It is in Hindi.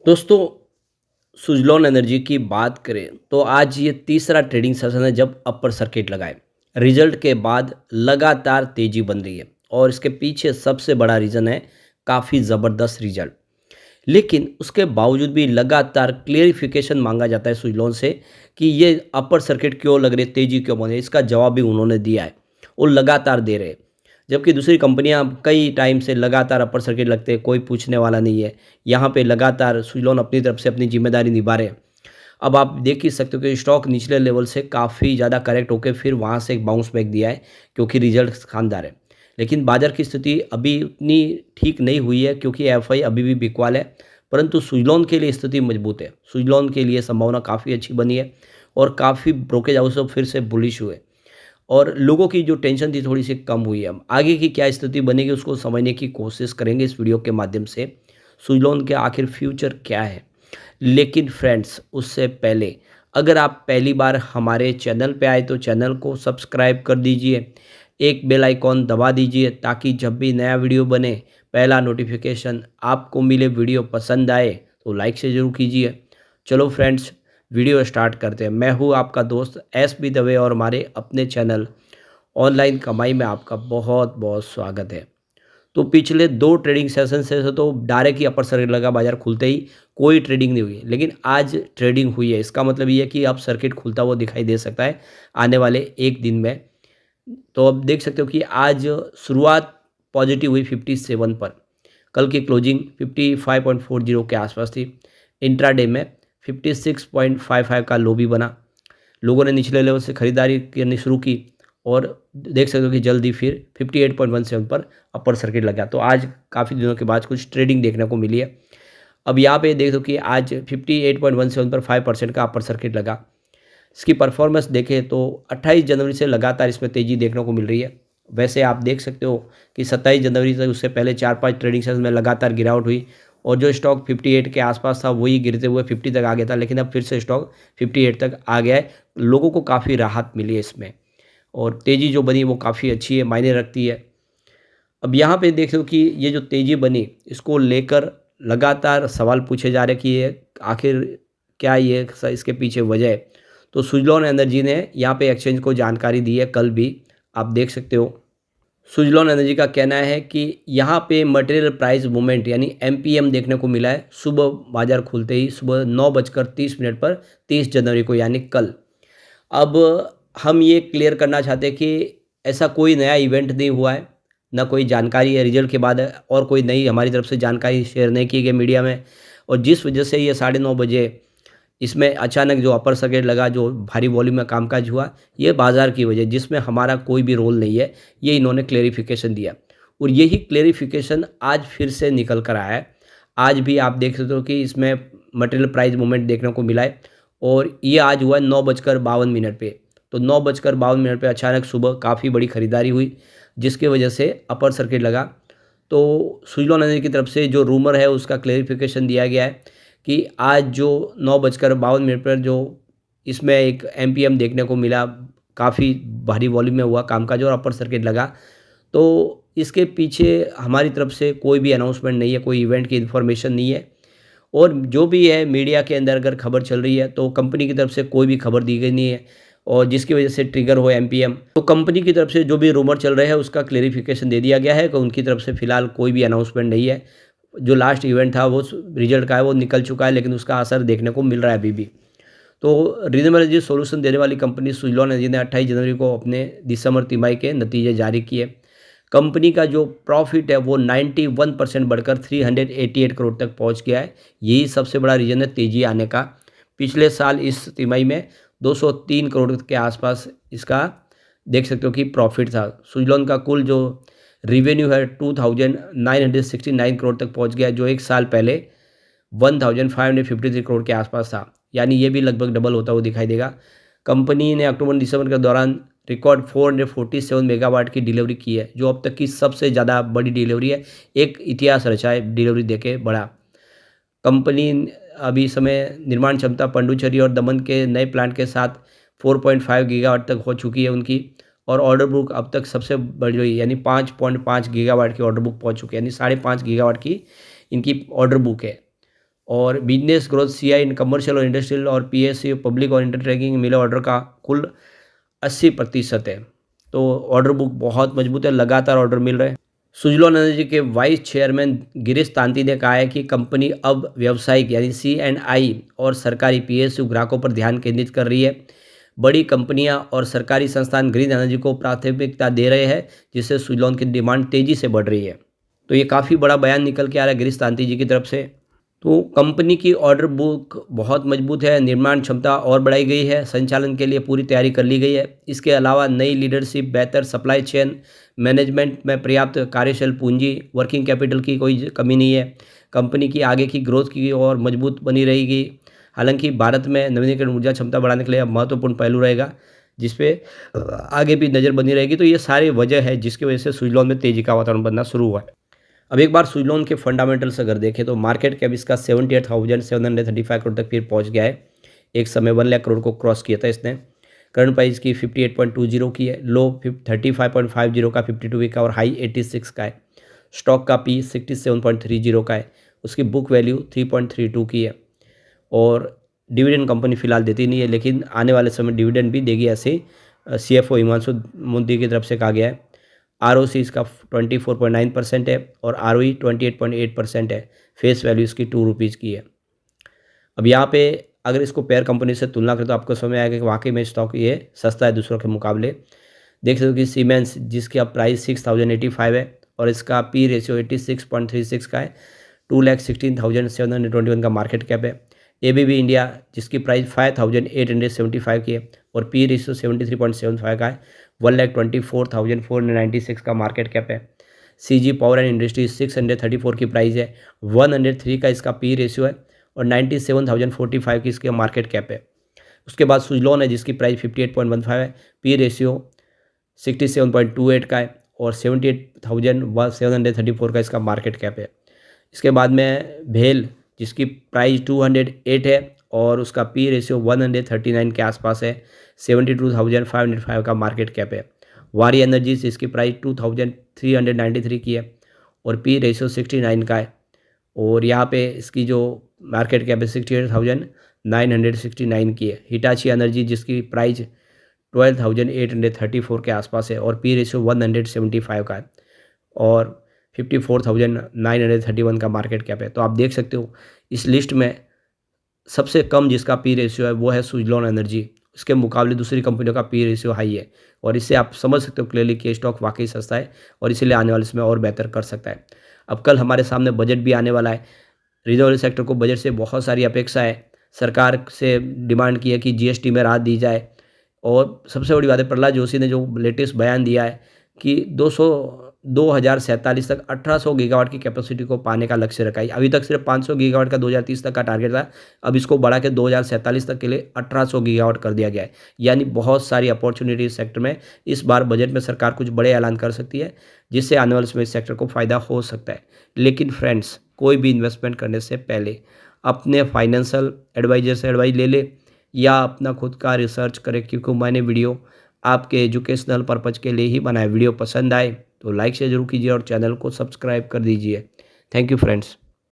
दोस्तों, सुज़लॉन एनर्जी की बात करें तो आज ये तीसरा ट्रेडिंग सेशन है जब अपर सर्किट लगाए। रिजल्ट के बाद लगातार तेजी बन रही है और इसके पीछे सबसे बड़ा रीज़न है काफ़ी ज़बरदस्त रिजल्ट। लेकिन उसके बावजूद भी लगातार क्लेरिफिकेशन मांगा जाता है सुज़लॉन से कि ये अपर सर्किट क्यों लग रही है, तेजी क्यों बन रही है। इसका जवाब भी उन्होंने दिया है और लगातार दे रहे हैं। जबकि दूसरी कंपनियां कई टाइम से लगातार अपर सर्किट लगते हैं, कोई पूछने वाला नहीं है। यहाँ पे लगातार सुज़लॉन अपनी तरफ से अपनी जिम्मेदारी निभा रहे हैं। अब आप देख ही सकते हो कि स्टॉक निचले लेवल से काफ़ी ज़्यादा करेक्ट होकर फिर वहाँ से एक बाउंस बैक दिया है, क्योंकि रिजल्ट शानदार है। लेकिन बाजार की स्थिति अभी उतनी ठीक नहीं हुई है, क्योंकि एफआई अभी भी बिकवाल है। परंतु सुज़लॉन के लिए स्थिति मजबूत है। सुज़लॉन के लिए संभावना काफ़ी अच्छी बनी है और काफ़ी ब्रोकेज हाउस अब फिर से बुलिश हुए और लोगों की जो टेंशन थी थोड़ी सी कम हुई है। अब आगे की क्या स्थिति बनेगी उसको समझने की कोशिश करेंगे इस वीडियो के माध्यम से। सुज़लॉन के आखिर फ्यूचर क्या है। लेकिन फ्रेंड्स, उससे पहले अगर आप पहली बार हमारे चैनल पे आए तो चैनल को सब्सक्राइब कर दीजिए, एक बेल आइकॉन दबा दीजिए ताकि जब भी नया वीडियो बने पहला नोटिफिकेशन आपको मिले। वीडियो पसंद आए तो लाइक से ज़रूर कीजिए। चलो फ्रेंड्स, वीडियो स्टार्ट करते हैं। मैं हूँ आपका दोस्त एस बी दवे और हमारे अपने चैनल ऑनलाइन कमाई में आपका बहुत बहुत स्वागत है। तो पिछले 2 ट्रेडिंग सेशन से तो डायरेक्ट ही अपर सर्किट लगा, बाजार खुलते ही कोई ट्रेडिंग नहीं हुई। लेकिन आज ट्रेडिंग हुई है। इसका मतलब ये है कि अब सर्किट खुलता हुआ दिखाई दे सकता है आने वाले 1 दिन में। तो अब देख सकते हो कि आज शुरुआत पॉजिटिव हुई 57 पर। कल की क्लोजिंग 55.40 के आसपास थी। इंट्राडे में 56.55 का लो भी बना। लोगों ने निचले लेवल से खरीदारी करनी शुरू की और देख सकते हो कि जल्दी फिर 58.17 पर अपर सर्किट लगा। तो आज काफ़ी दिनों के बाद कुछ ट्रेडिंग देखने को मिली है। अब यहाँ पे देख दो कि आज 58.17 पर 5% का अपर सर्किट लगा। इसकी परफॉर्मेंस देखें तो 28 जनवरी से लगातार इसमें तेज़ी देखने को मिल रही है। वैसे आप देख सकते हो कि 27 जनवरी से उससे पहले 4-5 ट्रेडिंग सेशन में लगातार गिरावट हुई और जो स्टॉक 58 के आसपास था वही गिरते हुए 50 तक आ गया था। लेकिन अब फिर से स्टॉक 58 तक आ गया है। लोगों को काफ़ी राहत मिली है इसमें और तेज़ी जो बनी वो काफ़ी अच्छी है, मायने रखती है। अब यहाँ पे देख लो कि ये जो तेज़ी बनी इसको लेकर लगातार सवाल पूछे जा रहे हैं कि ये आखिर क्या ये इसके पीछे वजह है। तो सुज़लॉन एनर्जी ने यहाँ पे एक्सचेंज को जानकारी दी है, कल भी आप देख सकते हो। सुज़लॉन एनर्जी का कहना है कि यहाँ पे मटेरियल प्राइस मूवमेंट यानी एमपीएम देखने को मिला है सुबह बाजार खुलते ही, सुबह 9:30 पर 30 जनवरी को, यानी कल। अब हम ये क्लियर करना चाहते हैं कि ऐसा कोई नया इवेंट नहीं हुआ है, ना कोई जानकारी है रिजल्ट के बाद और कोई नई हमारी तरफ से जानकारी शेयर नहीं की गई मीडिया में। और जिस वजह से ये 9:30 बजे इसमें अचानक जो अपर सर्किट लगा, जो भारी वॉल्यूम में कामकाज हुआ, ये बाज़ार की वजह, जिसमें हमारा कोई भी रोल नहीं है, ये इन्होंने क्लेरिफिकेशन दिया। और यही क्लेरिफिकेशन आज फिर से निकल कर आया है। आज भी आप देख सकते हो कि इसमें मटेरियल प्राइस मूवमेंट देखने को मिला है और ये आज हुआ है 9:52 पे। तो 9:52 पे अचानक सुबह काफ़ी बड़ी खरीदारी हुई, जिसकी वजह से अपर सर्किट लगा। तो सुज़लॉन एनर्जी की तरफ से जो रूमर है उसका क्लेरिफिकेशन दिया गया है कि आज जो 9:52 पर जो इसमें एक एमपीएम देखने को मिला, काफ़ी भारी वॉल्यूम में हुआ कामकाज और अपर सर्किट लगा। तो इसके पीछे हमारी तरफ से कोई भी अनाउंसमेंट नहीं है, कोई इवेंट की इन्फॉर्मेशन नहीं है। और जो भी है मीडिया के अंदर अगर खबर चल रही है तो कंपनी की तरफ से कोई भी खबर दी गई नहीं है और जिसकी वजह से ट्रिगर हो एमपीएम। तो कंपनी की तरफ से जो भी रूमर चल रहे हैं उसका क्लेरिफिकेशन दे दिया गया है कि उनकी तरफ से फ़िलहाल कोई भी अनाउंसमेंट नहीं है। जो लास्ट इवेंट था वो रिजल्ट का है, वो निकल चुका है, लेकिन उसका असर देखने को मिल रहा है अभी भी। तो रिन्यूएबल एनर्जी सॉल्यूशन देने वाली कंपनी सुज़लॉन एनर्जी ने 28 जनवरी को अपने दिसंबर तिमाही के नतीजे जारी किए। कंपनी का जो प्रॉफिट है वो 91% बढ़कर 388 करोड़ तक पहुंच गया है। यही सबसे बड़ा रीज़न है तेज़ी आने का। पिछले साल इस तिमाही में 203 करोड़ के आसपास इसका देख सकते हो कि प्रॉफिट था। सुज़लॉन का कुल जो रिवेन्यू है 2969 करोड़ तक पहुंच गया, जो एक साल पहले 1553 करोड़ के आसपास था। यानी ये भी लगभग डबल होता हुआ दिखाई देगा। कंपनी ने अक्टूबर दिसंबर के दौरान रिकॉर्ड 447 मेगावाट की डिलीवरी की है, जो अब तक की सबसे ज़्यादा बड़ी डिलीवरी है। एक इतिहास रचा है डिलीवरी देके बड़ा। कंपनी अभी समय निर्माण क्षमता पांडुचेरी और दमन के नए प्लांट के साथ 4.5 गीगावाट तक हो चुकी है उनकी। और ऑर्डर बुक अब तक सबसे बड़ी हुई, यानी 5.5 गीगावाट की ऑर्डर बुक पहुंच चुकी है, यानी 5.5 गीगावाट की इनकी ऑर्डर बुक है। और business growth CI in commercial और इंडस्ट्रियल और पीएसयू पब्लिक और इंटर ट्रैकिंग मिले ऑर्डर का कुल 80% है। तो ऑर्डर बुक बहुत मजबूत है, लगातार ऑर्डर मिल रहे हैं। सुजलॉन एनर्जी के वाइस चेयरमैन गिरीश तांती ने कहा है कि कंपनी अब व्यावसायिक यानी C&I और सरकारी पीएसयू ग्राहकों पर ध्यान केंद्रित कर रही है। बड़ी कंपनियां और सरकारी संस्थान ग्रीन एनर्जी को प्राथमिकता दे रहे हैं, जिससे सुजलॉन की डिमांड तेजी से बढ़ रही है। तो ये काफ़ी बड़ा बयान निकल के आ रहा है गिरीश तांती जी की तरफ से। तो कंपनी की ऑर्डर बुक बहुत मजबूत है, निर्माण क्षमता और बढ़ाई गई है, संचालन के लिए पूरी तैयारी कर ली गई है। इसके अलावा नई लीडरशिप, बेहतर सप्लाई चेन मैनेजमेंट में पर्याप्त कार्यशील पूंजी, वर्किंग कैपिटल की कोई कमी नहीं है। कंपनी की आगे की ग्रोथ की और मजबूत बनी रहेगी। हालांकि भारत में नवीनीकरण ऊर्जा क्षमता बढ़ाने के लिए महत्वपूर्ण पहलू रहेगा, जिस पे आगे भी नज़र बनी रहेगी। तो ये सारी वजह है जिसकी वजह से सुजलॉन में तेज़ी का वातावरण बनना शुरू हुआ है। अब एक बार सुजलॉन के फंडामेंटल्स अगर देखें तो मार्केट कैप इसका 78,735 करोड़ तक फिर पहुंच गया है। एक समय 1 लाख करोड़ को क्रॉस किया था इसने। करंट प्राइस की 58.20 की है, लो 35.50 का, 52 वीक का और हाई 86 का है। स्टॉक का पी 67.30 का है, उसकी बुक वैल्यू 3.32 की है। और डिविडेंड कंपनी फिलहाल देती नहीं है, लेकिन आने वाले समय डिविडेंड भी देगी, ऐसे CFO हिमांशु मोदी की तरफ से कहा गया है। ROC इसका 24.9% है और ROE 28.8% है। फेस वैल्यू इसकी ₹2 की है। अब यहाँ पे अगर इसको पेयर कंपनी से तुलना करें तो आपको समझ में आएगा कि वाकई में स्टॉक ये सस्ता है दूसरों के मुकाबले। देख सकते हो कि सीमेंस जिसकी अब प्राइस 6085 है और इसका पी रेशियो 86.36 का है, 2,16,721 का मार्केट कैप है। ABB इंडिया जिसकी प्राइस 5,875 की है और पी रेशियो 73.75 का है, 1,24,496 का मार्केट कैप है। CG पावर एंड इंडस्ट्री 634 की प्राइस है, 103 का इसका पी रेशियो है और 97,045 की इसकी मार्केट कैप है। उसके बाद सुजलॉन है जिसकी प्राइस 58.15 है, पी रेशियो 67.28 का है और 78,734 का इसका मार्केट कैप है। इसके बाद में भेल जिसकी प्राइस 208 है और उसका पी रेशियो 139 के आसपास है, 72,505 का मार्केट कैप है। वारी एनर्जीज इसकी प्राइस 2,393 की है और पी रेशियो 69 का है और यहाँ पे इसकी जो मार्केट कैप है 68,969 की है। हिटाची एनर्जी जिसकी प्राइस 12,834 के आसपास है और पी रेशियो 175 का है और 54,931 का मार्केट कैप है। तो आप देख सकते हो इस लिस्ट में सबसे कम जिसका पी रेशियो है वो है सुजलॉन एनर्जी। उसके मुकाबले दूसरी कंपनियों का पी रेशियो हाई है और इससे आप समझ सकते हो क्लियरली कि स्टॉक वाकई सस्ता है और इसीलिए आने वाले समय और बेहतर कर सकता है। अब कल हमारे सामने बजट भी आने वाला है। रिन्यूएबल सेक्टर को बजट से बहुत सारी अपेक्षा है। सरकार से डिमांड की है कि GST में राहत दी जाए और सबसे बड़ी बात है प्रहलाद जोशी ने जो लेटेस्ट बयान दिया है कि 2047 तक 1800 गीगावाट की कैपेसिटी को पाने का लक्ष्य रखा है। अभी तक सिर्फ 500 गीगावाट का 2030 तक का टारगेट था, अब इसको बढ़ा के 2047 तक के लिए 1800 गीगावाट कर दिया गया है। यानी बहुत सारी अपॉर्चुनिटी इस सेक्टर में इस बार बजट में सरकार कुछ बड़े ऐलान कर सकती है, जिससे आने वाले समय इस सेक्टर को फ़ायदा हो सकता है। लेकिन फ्रेंड्स, कोई भी इन्वेस्टमेंट करने से पहले अपने फाइनेंशियल एडवाइजर से एडवाइस ले ले या अपना खुद का रिसर्च करें, क्योंकि मैंने वीडियो आपके एजुकेशनल पर्पज़ के लिए ही बनाया। वीडियो पसंद आए तो लाइक शेयर जरूर कीजिए और चैनल को सब्सक्राइब कर दीजिए। Thank you friends.